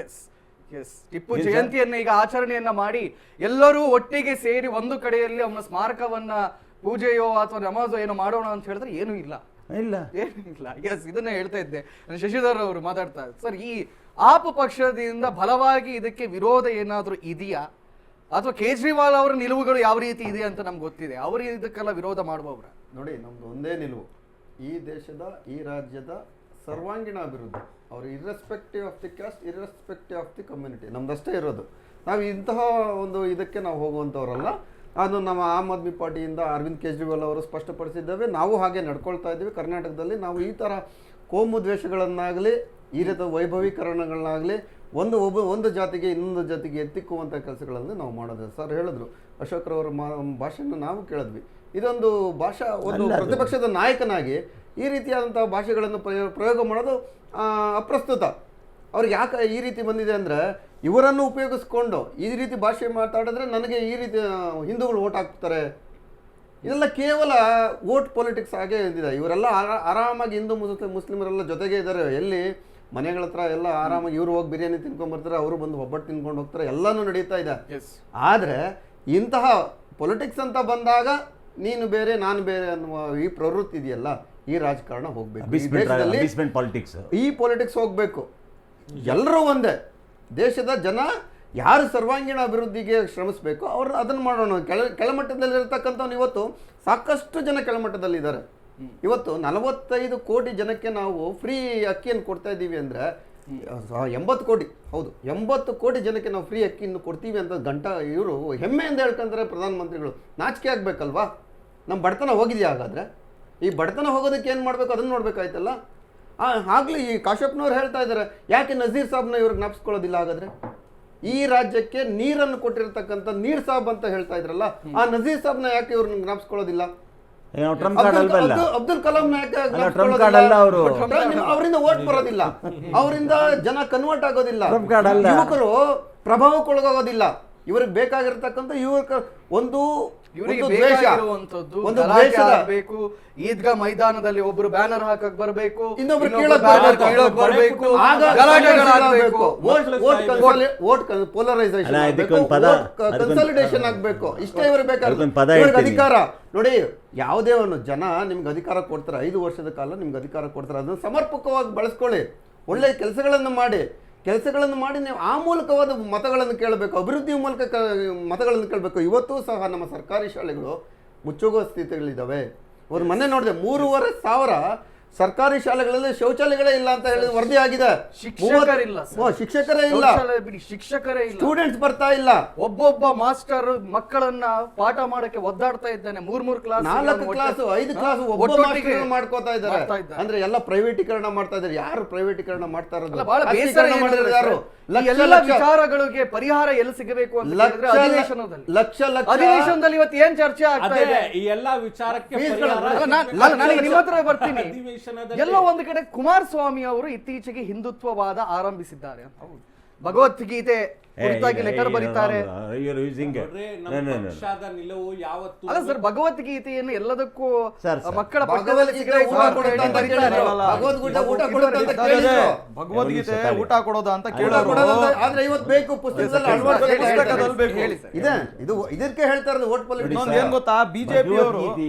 S Tipu ಜಯಂತಿಯನ್ನ ಈಗ ಆಚರಣೆಯನ್ನ ಮಾಡಿ ಎಲ್ಲರೂ ಒಟ್ಟಿಗೆ ಸೇರಿ ಒಂದು ಕಡೆಯಲ್ಲಿ ಅವನ ಸ್ಮಾರಕವನ್ನ ಪೂಜೆಯೋ ಅಥವಾ ನಮಾಜೋ ಏನೋ ಮಾಡೋಣ ಅಂತ ಹೇಳಿದ್ರೆ ಏನೂ ಇಲ್ಲ. ಎಸ್ ಇದನ್ನ ಹೇಳ್ತಾ ಇದ್ದೆ. ಶಶಿಧರ್ ಅವರು ಮಾತಾಡ್ತಾ ಸರ್, ಈ ಆಪ್ ಪಕ್ಷದಿಂದ ಬಲವಾಗಿ ಇದಕ್ಕೆ ವಿರೋಧ ಏನಾದ್ರೂ ಇದೆಯಾ ಅಥವಾ ಕೇಜ್ರಿವಾಲ್ ಅವರ ನಿಲುವುಗಳು ಯಾವ ರೀತಿ ಇದೆ ಅಂತ ನಮ್ಗೆ ಗೊತ್ತಿದೆ, ಅವರು ಇದಕ್ಕೆಲ್ಲ ವಿರೋಧ ಮಾಡುವವ್ರ? ನೋಡಿ, ನಮ್ದು ಒಂದೇ ನಿಲುವು, ಈ ದೇಶದ ಈ ರಾಜ್ಯದ ಸರ್ವಾಂಗೀಣ ಅಭಿವೃದ್ಧಿ. ಅವರು irrespective of the caste, irrespective of the community, ನಮ್ದಷ್ಟೇ ಇರೋದು. ನಾವು ಇಂತಹ ಒಂದು ಇದಕ್ಕೆ ನಾವು ಹೋಗುವಂಥವ್ರಲ್ಲ. ಅದು ನಮ್ಮ ಆಮ್ ಆದ್ಮಿ ಪಾರ್ಟಿಯಿಂದ ಅರವಿಂದ್ ಕೇಜ್ರಿವಾಲ್ ಅವರು ಸ್ಪಷ್ಟಪಡಿಸಿದ್ದೇವೆ, ನಾವು ಹಾಗೆ ನಡ್ಕೊಳ್ತಾ ಇದ್ದೀವಿ. ಕರ್ನಾಟಕದಲ್ಲಿ ನಾವು ಈ ಥರ ಕೋಮು ದ್ವೇಷಗಳನ್ನಾಗಲಿ ಈ ರೀತಿಯ ವೈಭವೀಕರಣಗಳನ್ನಾಗಲಿ ಒಂದು ಜಾತಿಗೆ ಇನ್ನೊಂದು ಜಾತಿಗೆ ಎತ್ತಿಕ್ಕುವಂಥ ಕೆಲಸಗಳನ್ನು ನಾವು ಮಾಡೋದು. ಸರ್ ಹೇಳಿದ್ರು, ಅಶೋಕ್ರವರ ಭಾಷೆಯನ್ನು ನಾವು ಕೇಳಿದ್ವಿ. ಇದೊಂದು ಒಂದು ಪ್ರತಿಪಕ್ಷದ ನಾಯಕನಾಗಿ ಈ ರೀತಿಯಾದಂಥ ಭಾಷೆಗಳನ್ನು ಪ್ರಯೋಗ ಮಾಡೋದು ಅಪ್ರಸ್ತುತ. ಅವ್ರಿಗೆ ಯಾಕೆ ಈ ರೀತಿ ಬಂದಿದೆ ಅಂದರೆ, ಇವರನ್ನು ಉಪಯೋಗಿಸ್ಕೊಂಡು ಈ ರೀತಿ ಭಾಷೆ ಮಾತಾಡಿದ್ರೆ ನನಗೆ ಈ ರೀತಿ ಹಿಂದೂಗಳು ಓಟ್ ಹಾಕ್ತಾರೆ. ಇದೆಲ್ಲ ಕೇವಲ ವೋಟ್ ಪೊಲಿಟಿಕ್ಸ್ ಆಗೇ ಇದ್ದಿದೆ. ಇವರೆಲ್ಲ ಆರಾಮಾಗಿ ಹಿಂದೂ ಮುಸ್ಲಿಮರೆಲ್ಲ ಜೊತೆಗೆ ಇದ್ದಾರೆ. ಎಲ್ಲಿ ಮನೆಗಳ ಹತ್ರ ಎಲ್ಲ ಆರಾಮಾಗಿ ಇವರು ಹೋಗಿ ಬಿರಿಯಾನಿ ತಿನ್ಕೊಂಡ್ಬರ್ತಾರೆ, ಅವರು ಬಂದು ಒಬ್ಬಟ್ಟು ತಿನ್ಕೊಂಡು ಹೋಗ್ತಾರೆ, ಎಲ್ಲನೂ ನಡೀತಾ ಇದೆ. ಆದರೆ ಇಂತಹ ಪೊಲಿಟಿಕ್ಸ್ ಅಂತ ಬಂದಾಗ ನೀನು ಬೇರೆ ನಾನು ಬೇರೆ ಅನ್ನುವ ಈ ಪ್ರವೃತ್ತಿ ಇದೆಯಲ್ಲ, ಈ ರಾಜಕಾರಣ ಹೋಗ್ಬೇಕು. ಈ ಪೊಲಿಟಿಕ್ಸ್ ಹೋಗ್ಬೇಕು. ಎಲ್ಲರೂ ಒಂದೇ. ದೇಶದ ಜನ ಯಾರು ಸರ್ವಾಂಗೀಣ ಅಭಿವೃದ್ಧಿಗೆ ಶ್ರಮಿಸಬೇಕು ಅವರು ಅದನ್ನು ಮಾಡೋಣ. ಕೆಳಮಟ್ಟದಲ್ಲಿರ್ತಕ್ಕಂಥವ್ನು ಇವತ್ತು ಸಾಕಷ್ಟು ಜನ ಕೆಳಮಟ್ಟದಲ್ಲಿದ್ದಾರೆ. ಇವತ್ತು 45 ಕೋಟಿ ಜನಕ್ಕೆ ನಾವು ಫ್ರೀ ಅಕ್ಕಿಯನ್ನು ಕೊಡ್ತಾ ಇದ್ದೀವಿ ಅಂದರೆ 80 ಕೋಟಿ, ಹೌದು 80 ಕೋಟಿ ಜನಕ್ಕೆ ನಾವು ಫ್ರೀ ಅಕ್ಕಿಯನ್ನು ಕೊಡ್ತೀವಿ ಅಂತ ಇವರು ಹೆಮ್ಮೆಯಿಂದ ಹೇಳ್ಕೊಂತಾರೆ ಪ್ರಧಾನಮಂತ್ರಿಗಳು. ನಾಚಿಕೆ ಆಗಬೇಕಲ್ವಾ? ನಮ್ಮ ಬಡತನ ಹೋಗಿದೆಯಾ? ಹಾಗಾದರೆ ಈ ಬಡತನ ಹೋಗೋದಕ್ಕೆ ಏನು ಮಾಡಬೇಕು ಅದನ್ನು ನೋಡಬೇಕಾಯ್ತಲ್ಲ. ಆಗಲಿ ಈ ಕಾಶ್ಯಪ್ನವ್ರು ಹೇಳ್ತಾ ಇದ್ದಾರೆ, ಯಾಕೆ ನಜೀರ್ ಸಾಬ್ನ ಇವ್ರಿಗೆ ಜ್ಞಾಪಿಸ್ಕೊಳ್ಳೋದಿಲ್ಲ? ಹಾಗಾದರೆ ಈ ರಾಜ್ಯಕ್ಕೆ ನೀರನ್ನು ಕೊಟ್ಟಿರ್ತಕ್ಕಂಥ ನೀರ್ ಸಾಬ್ ಅಂತ ಹೇಳ್ತಾ ಇದ್ರಲ್ಲ, ಆ ನಜೀರ್ ಸಾಬ್ನ ಯಾಕೆ ಇವ್ರನ್ನ ಜ್ಞಾಪಿಸ್ಕೊಳ್ಳೋದಿಲ್ಲ? ಅಬ್ದುಲ್ ಕಲಾಂ ಅವರಿಂದ ವೋಟ್ ಬರೋದಿಲ್ಲ, ಅವರಿಂದ ಜನ ಕನ್ವರ್ಟ್ ಆಗೋದಿಲ್ಲ, ಯುವಕರು ಪ್ರಭಾವಕ್ಕೊಳಗೋದಿಲ್ಲ. ಇವ್ರಿಗೆ ಬೇಕಾಗಿರ್ತಕ್ಕಂಥ ಒಂದು ಈದ್ಗಾ ಮೈದಾನದಲ್ಲಿ ಒಬ್ರು ಬ್ಯಾನರ್ ಹಾಕಕ್ ಬರಬೇಕು, ಕನ್ಸಾಲಿಡೇಷನ್ ಆಗ್ಬೇಕು, ಇಷ್ಟೇ ಇವ್ರು ಬೇಕಾದ್ರೆ ಅಧಿಕಾರ. ನೋಡಿ, ಯಾವುದೇ ಒಂದು ಜನ ನಿಮ್ಗೆ ಅಧಿಕಾರ ಕೊಡ್ತಾರೆ, 5 ವರ್ಷದ ಕಾಲ ನಿಮ್ಗೆ ಅಧಿಕಾರ ಕೊಡ್ತಾರೆ, ಅದನ್ನು ಸಮರ್ಪಕವಾಗಿ ಬಳಸ್ಕೊಳ್ಳಿ, ಒಳ್ಳೆ ಕೆಲಸಗಳನ್ನು ಮಾಡಿ ನೀವು ಆ ಮೂಲಕವಾದ ಮತಗಳನ್ನು ಕೇಳಬೇಕು, ಅಭಿವೃದ್ಧಿ ಮೂಲಕ ಮತಗಳನ್ನು ಕೇಳಬೇಕು. ಇವತ್ತೂ ಸಹ ನಮ್ಮ ಸರ್ಕಾರಿ ಶಾಲೆಗಳು ಮುಚ್ಚೋಗುವ ಸ್ಥಿತಿಗಳಿದ್ದಾವೆ. ಅವ್ರು ಮೊನ್ನೆ ನೋಡಿದೆ, 3,500 ಸರ್ಕಾರಿ ಶಾಲೆಗಳಲ್ಲಿ ಶೌಚಾಲಯಗಳೇ ಇಲ್ಲ ಅಂತ ಹೇಳಿ ವರದಿ ಆಗಿದೆ. ಶಿಕ್ಷಕರೇ ಇಲ್ಲ, ಸ್ಟೂಡೆಂಟ್ಸ್ ಬರ್ತಾ ಇಲ್ಲ. ಒಬ್ಬೊಬ್ಬ ಮಾಸ್ಟರ್ ಮಕ್ಕಳನ್ನ ಪಾಠ ಮಾಡಕ್ಕೆ ಒದ್ದಾಡ್ತಾ ಇದ್ದಾನೆ. 3 ಕ್ಲಾಸ್, 4 ಕ್ಲಾಸ್, 5 ಕ್ಲಾಸ್ ಒಬ್ಬ ಮಾಸ್ಟರ್ ಮಾಡ್ಕೋತಾ ಇದ್ದಾರೆ. ಅಂದ್ರೆ ಎಲ್ಲ ಪ್ರೈವೇಟೀಕರಣ ಮಾಡ್ತಾ ಇದ್ದಾರೆ. ಯಾರು ಪ್ರೈವೇಟೀಕರಣ ಮಾಡ್ತಾ ಇರೋದು? ಎಲ್ಲ ವಿಚಾರಗಳಿಗೆ ಪರಿಹಾರ ಎಲ್ಲಿ ಸಿಗಬೇಕು ಅಂತ ಅಧಿವೇಶನದಲ್ಲಿ ಇವತ್ತು ಏನ್ ಚರ್ಚೆ ಆಗ್ತಾ ಇದೆ? ಈ ಎಲ್ಲಾ ವಿಚಾರಕ್ಕೆ ನಿಮ್ಮ ಹತ್ರ ಬರ್ತೀನಿ. ಎಲ್ಲೋ ಒಂದು ಕಡೆ ಕುಮಾರಸ್ವಾಮಿ ಅವರು ಇತ್ತೀಚೆಗೆ ಹಿಂದುತ್ವವಾದ ಆರಂಭಿಸಿದ್ದಾರೆ. ಭಗವದ್ಗೀತೆ ಕುರಿತಾಗಿ ಲೆಟರ್ ಬರೀತಾರೆ. ಅಲ್ಲ ಸರ್, ಭಗವದ್ಗೀತೆಯನ್ನು ಎಲ್ಲದಕ್ಕೂ ಮಕ್ಕಳ ಭಗವದ್ಗೀತೆ ಊಟ ಕೊಡೋದ ಅಂತ ಕೇಳೋದು. ಆದ್ರೆ ಇವತ್ತು ಬೇಕು ಪುಸ್ತಕದಲ್ಲಿ ಹೇಳಿ ಸರ್. ಇದಕ್ಕೆ ಹೇಳ್ತಾ ಇರೋದು ವೋಟ್ ಪೊಲಿಟಿಕ್ಸ್. ಏನ್ ಗೊತ್ತಾ, ಬಿಜೆಪಿ ಅವರು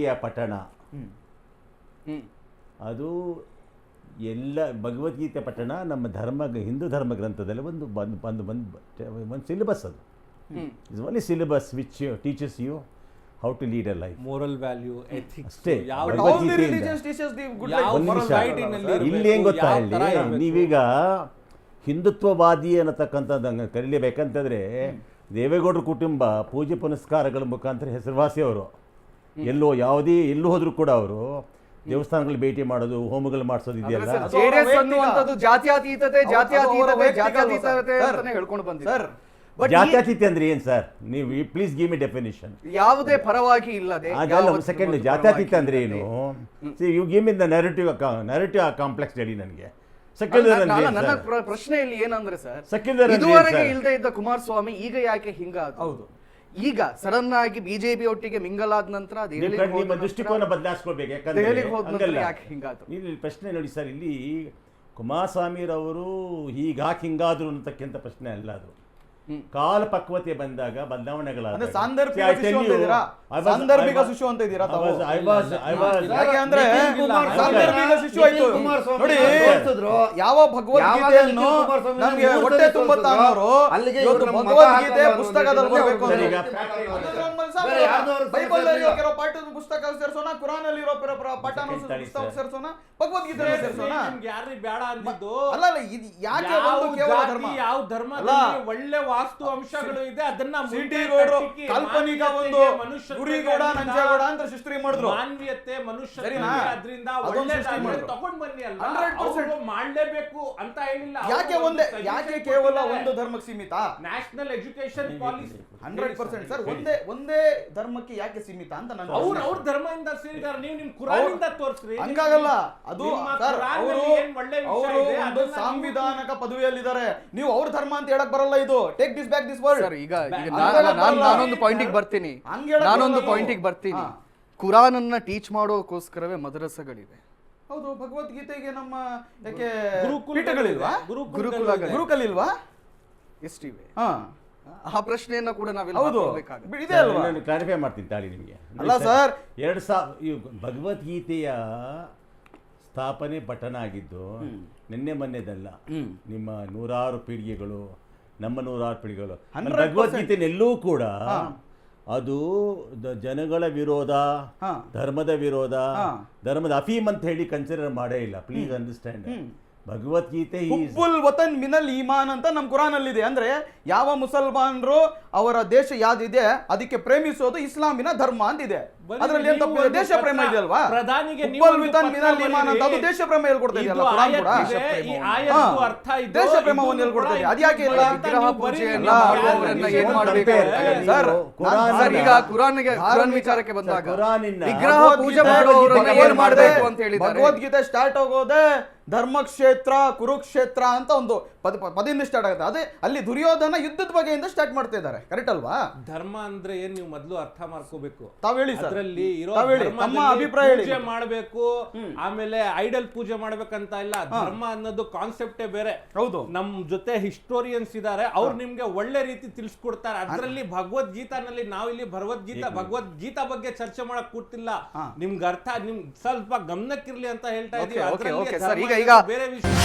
ಪಠಣ ಅದು ಎಲ್ಲ ಭಗವದ್ಗೀತೆ ಪಠಣ ನಮ್ಮ ಹಿಂದೂ ಧರ್ಮ ಗ್ರಂಥದಲ್ಲಿ ಒಂದು ಸಿಲೆಬಸ್. ಅದು is only syllabus which teaches you how to lead a life, moral value, ethics ಅಷ್ಟೇ. ಇಲ್ಲಿ ಏನ್ ಗೊತ್ತಾ, ಹೇಳಿ ನೀವೀಗ ಹಿಂದುತ್ವವಾದಿ ಅನ್ನತಕ್ಕಂಥದ್ದು ಕರೀಲೇಬೇಕಂತಂದ್ರೆ ದೇವೇಗೌಡರ ಕುಟುಂಬ ಪೂಜೆ ಪುನಸ್ಕಾರಗಳ ಮುಖಾಂತರ ಹೆಸರುವಾಸಿ ಅವರು. ಎಲ್ಲೂ ಹೋದ್ರು ಕೂಡ ಅವರು ದೇವಸ್ಥಾನಗಳು ಭೇಟಿ ಮಾಡೋದು, ಹೋಮಗಳು ಮಾಡಿಸೋದು ಇದೆಯಲ್ಲ, ಜಾತ್ಯತೀತ ಅಂದ್ರೆ ಏನ್ ಸರ್? ನೀವು ಪ್ಲೀಸ್ ಗಿವ್ ಮಿ ಡೆಫಿನಿಷನ್. ಯಾವುದೇ ಪರವಾಗಿ ಇಲ್ಲದೆ ಸೆಕೆಂಡ್, ಜಾತ್ಯತೀತ ಅಂದ್ರೆ ಏನು? You give me the narrative complex ಹೇಳಿ ನನಗೆ. ನನ್ನ ಪ್ರಶ್ನೆಯಲ್ಲಿ ಏನಂದ್ರೆ ಸರ್, ಇದುವರೆಗೆ ಇಲ್ಲದೆ ಇದ್ದ ಕುಮಾರಸ್ವಾಮಿ ಈಗ ಯಾಕೆ ಹಿಂಗಾದ? ಹೌದು, ಈಗ ಸಡನ್ ಆಗಿ ಬಿಜೆಪಿ ಒಟ್ಟಿಗೆ ಮಿಂಗಲ್ ಆದ ನಂತರ ದೃಷ್ಟಿಕೋನ ಬದಲಾಯಿಸ್ಕೊಳ್ಬೇಕು. ಯಾಕಂದ್ರೆ ಪ್ರಶ್ನೆ ನೋಡಿ ಸರ್, ಇಲ್ಲಿ ಕುಮಾರಸ್ವಾಮಿರವರು ಹೀಗಾಕೆ ಹಿಂಗಾದ್ರು ಅಂತಕ್ಕಿಂತ ಪ್ರಶ್ನೆ ಅಲ್ಲ ಅದು. ಕಾಲ ಪಕ್ವತೆ ಬಂದಾಗ ಬದಲಾವಣೆಗಳಾದ ಅಂದ್ರೆ ಸಾಂದರ್ಭಿಕ ಶಿಶು ಅಂತ ಇದ್ದೀರಾ? ಸಾಂದರ್ಭಿಕ ಶಿಶು ಅಂತ ಇದ್ದೀರಾ ತಾವು? ಯಾಕೆ ಅಂದ್ರೆ ಸಾಂದರ್ಭಿಕ ಶಿಶು ಆಯ್ತು ನೋಡಿ. ಯಾವ ಭಗವದ್ಗೀತೆಯನ್ನು ನಮ್ಗೆ ಹೊಟ್ಟೆ ತುಂಬುತ್ತಾ ಅನ್ನೋರು ಇವತ್ತು ಭಗವದ್ಗೀತೆ ಪುಸ್ತಕದಲ್ಲಿ ಬರಬೇಕು ಅಂದ್ರೆ ಬೈಬಲ್ ಅಲ್ಲಿ ಕೆಲವು ಪಾಠದ ಪುಸ್ತಕ ಸೇರಿಸೋಣ, ಕುರಾನ್ ಅಲ್ಲಿ ಇರೋ ಪಾಠ ಪುಸ್ತಕ ಸೇರಿಸೋಣ, ಭಗವದ್ಗೀತೆ ಸೇರಿಸೋಣ. ಯಾರಿಗೆ ಬೇಡ ಅಂದಿದ್ದು ಅಲ್ಲ ಅಲ್ಲ, ಇದು ಯಾಕೆ ಒಂದು ಕೇವಲ ಧರ್ಮ? ಯಾವ ಧರ್ಮ ಒಳ್ಳೆ ವಾಸ್ತು ಅಂಶಗಳು ಇದೆ ಅದನ್ನ ಸಿಟಿ ಗೌಡ್ರು ಕಾಲ್ಪನಿಕ ಒಂದು ಗುರಿಗೌಡ ನಂಜೇಗೌಡ ಅಂತ ಸೃಷ್ಟಿ ಮಾಡಿದ್ರು. ಮಾನವೀಯತೆ ಮನುಷ್ಯ ಸರಿನಾ? ಅದರಿಂದ ಅದೊಂದು ಒಳ್ಳೆ ಸೃಷ್ಟಿ ಮಾಡಿದ್ರು. ತಗೊಂಡ್ ಬನ್ನಿ ಅಲ್ಲ, 100% ಮಾಡ್ಲೇಬೇಕು ಅಂತ ಹೇಳಿಲ್ಲ. ಯಾಕೆ ಕೇವಲ ಒಂದು ಧರ್ಮಕ್ಕೆ ಸೀಮಿತ? ನ್ಯಾಷನಲ್ ಎಜುಕೇಶನ್ ಪಾಲಿಸಿ 100% ಸರ್, ಒಂದೇ ಧರ್ಮಕ್ಕೆ ಯಾಕೆ ಸೀಮಿತ ಅಂತ ನಾನು ಅವ್ರ ಧರ್ಮದಿಂದ ಸೇರಿದಾರೆ. ನೀವು ನಿಮ್ ಕುರಾನಿಂದ ತೋರಿಸ್ರಿ. ಹಂಗಾಗಲ್ಲ ಅದು ನಿಮ್ಮ ಸರ್. ಕುರಾನಲ್ಲಿ ಏನ್ ಒಳ್ಳೆ ವಿಷಯ ಅವರು ಇದೆ ಒಂದು ಅದನ್ನ ಸಾಂವಿಧಾನಿಕ ಪದವಿಯಲ್ಲಿದ್ದಾರೆ. ನೀವು ಅವ್ರ ಧರ್ಮ ಅಂತ ಹೇಳಕ್ ಬರಲ್ಲ. ಇದು take this back this word. Sir ಈಗ ನಾನೊಂದು ಪಾಯಿಂಟಿಗೆ ಬರ್ತೀನಿ. ಕುರಾನ್ ಅನ್ನ ಟೀಚ್ ಮಾಡೋಕೋಸ್ಕರವೇ ಮದ್ರಸಗಳಿವೆ. ಹೌದು, ಭಗವದ್ಗೀತೆಗೆ ನಮ್ಮ ಯಾಕೆ ಗುರುಕುಲ ಪೀಠಗಳಿಲ್ವಾ? ಗುರುಕುಲಿಲ್ವಾ? ಎಷ್ಟಿವೆ? ಹಾ, ಆ ಪ್ರಶ್ನೆಯನ್ನ ಕೂಡ ನಾವೆಲ್ಲ ಹೌದು ಹಾಕ್ಕೊಳ್ಬೇಕಾಗುತ್ತೆ. ಇದೆ ಅಲ್ವಾ? ನಾನು ಕ್ಲಾರಿಫೈ ಮಾಡ್ತೀನಿ ತಾಳಿ ನಿಮಗೆ. ಅಲ್ಲ ಸರ್, 2000 ಭಗವದ್ಗೀತೆಯ ಸ್ಥಾಪನೆ ಪಠಣ ಆಗಿದ್ದು ನಿನ್ನೆ ಮೊನ್ನೆದಲ್ಲ. ನಿಮ್ಮ ನೂರಾರು ಪೀಳಿಗೆಗಳು, ನಮ್ಮ ನೂರಾರು ಪೀಳಿಗೆಗಳು 100% ಭಗವದ್ಗೀತೆನೆಲ್ಲೂ ಕೂಡ ಅದು ಜನಗಳ ವಿರೋಧ, ಧರ್ಮದ ವಿರೋಧ, ಧರ್ಮದ ಅಫೀಮ್ ಅಂತ ಹೇಳಿ ಕನ್ಸಿಡರ್ ಮಾಡೇ ಇಲ್ಲ. Please understand. ಭಗವದ್ಗೀತೆ ಹುಬ್ಬುಲ್ ವತನ್ ಮಿನಲ್ ಈಮಾನ್ ಅಂತ ನಮ್ಮ ಕುರಾನ್ ಅಲ್ಲಿ ಇದೆ. ಅಂದ್ರೆ ಯಾವ ಮುಸಲ್ಮಾನರು ಅವರ ದೇಶ ಯಾವ್ದಿದೆ ಅದಕ್ಕೆ ಪ್ರೇಮಿಸೋದು ಇಸ್ಲಾಮಿನ ಧರ್ಮ ಅಂತಿದೆ. ಅದರಲ್ಲಿ ಏನ್ ತಪ್ಪಿದೆ? ದೇಶ ಪ್ರೇಮ ಇದೆ ಅಲ್ವಾ? ಪ್ರಧಾನಿಗೆ ಹುಬ್ಬುಲ್ ವತನ್ ಮಿನಲ್ ಈಮಾನ್ ಅಂತ ಅದು ದೇಶ ಪ್ರೇಮ ಹೇಳ್ಕೊಡ್ತಾ ಇದೆಯಲ್ಲ ಕುರಾನ್ ಕೂಡ. ದೇಶ ಪ್ರೇಮವನ್ನು ಹೇಳ್ಕೊಡ್ತಾ ಇದೆ. ಅದ್ಯಾಕೆ ಇಲ್ಲ? ವಿಗ್ರಹ ಪೂಜೆಯನ್ನ ಮಾಡುವವರನ್ನ ಏನ್ ಮಾಡ್ಬೇಕು? ಸರ್, ಈಗ ಕುರಾನ್ ವಿಚಾರಕ್ಕೆ ಬಂದಾಗ ಕುರಾನಿನ ವಿಗ್ರಹ ಪೂಜೆ ಮಾಡುವವರನ್ನ ಏನ್ ಮಾಡ್ಬೇಕು ಅಂತ ಹೇಳಿದ್ದಾರೆ. ಭಗವದ್ಗೀತೆ ಸ್ಟಾರ್ಟ್ ಆಗೋದೇ ಧರ್ಮಕ್ಷೇತ್ರ ಕುರುಕ್ಷೇತ್ರ ಅಂತ ಒಂದು ಪದದಿಂದ ಸ್ಟಾರ್ಟ್ ಆಗುತ್ತೆ. ಅದೇ ಅಲ್ಲಿ ದುರ್ಯೋಧನ ಯುದ್ಧದ ಬಗೆಯಿಂದ ಸ್ಟಾರ್ಟ್ ಮಾಡ್ತಾ ಇದ್ದಾರೆ. ಕರೆಕ್ಟ್ ಅಲ್ವಾ? ಧರ್ಮ ಅಂದ್ರೆ ಏನ್ ನೀವು ಮೊದಲು ಅರ್ಥ ಮಾಡ್ಕೋಬೇಕು. ತಾವ್ ಹೇಳಿ ಸರ್, ಅದರಲ್ಲಿ ಇರೋ ತಮ್ಮ ಅಭಿಪ್ರಾಯ ಹೇಳಿ. ಪೂಜೆ ಮಾಡಬೇಕು, ಆಮೇಲೆ ಐಡಲ್ ಪೂಜೆ ಮಾಡ್ಬೇಕಂತ ಇಲ್ಲ. ಧರ್ಮ ಅನ್ನೋದು ಕಾನ್ಸೆಪ್ಟೇ ಬೇರೆ. ಹೌದು, ನಮ್ ಜೊತೆ ಹಿಸ್ಟೋರಿಯನ್ಸ್ ಇದಾರೆ, ಅವ್ರು ನಿಮ್ಗೆ ಒಳ್ಳೆ ರೀತಿ ತಿಳಿಸ್ಕೊಡ್ತಾರೆ. ಅದರಲ್ಲಿ ಭಗವದ್ಗೀತಾನಲ್ಲಿ ನಾವಿಲ್ಲಿ ಭಗವದ್ಗೀತಾ ಬಗ್ಗೆ ಚರ್ಚೆ ಮಾಡಕ್ ಕೂತಿಲ್ಲ. ನಿಮ್ಗೆ ಅರ್ಥ ನಿಮ್ ಸ್ವಲ್ಪ ಗಮನಕ್ಕಿರ್ಲಿ ಅಂತ ಹೇಳ್ತಾ ಇದೀವಿ. ಓಕೆ, ಅದ್ರಲ್ಲಿ ಸರ್, ಧರ್ಮ ಈಗ ಬೇರೆ ವಿಷಯ.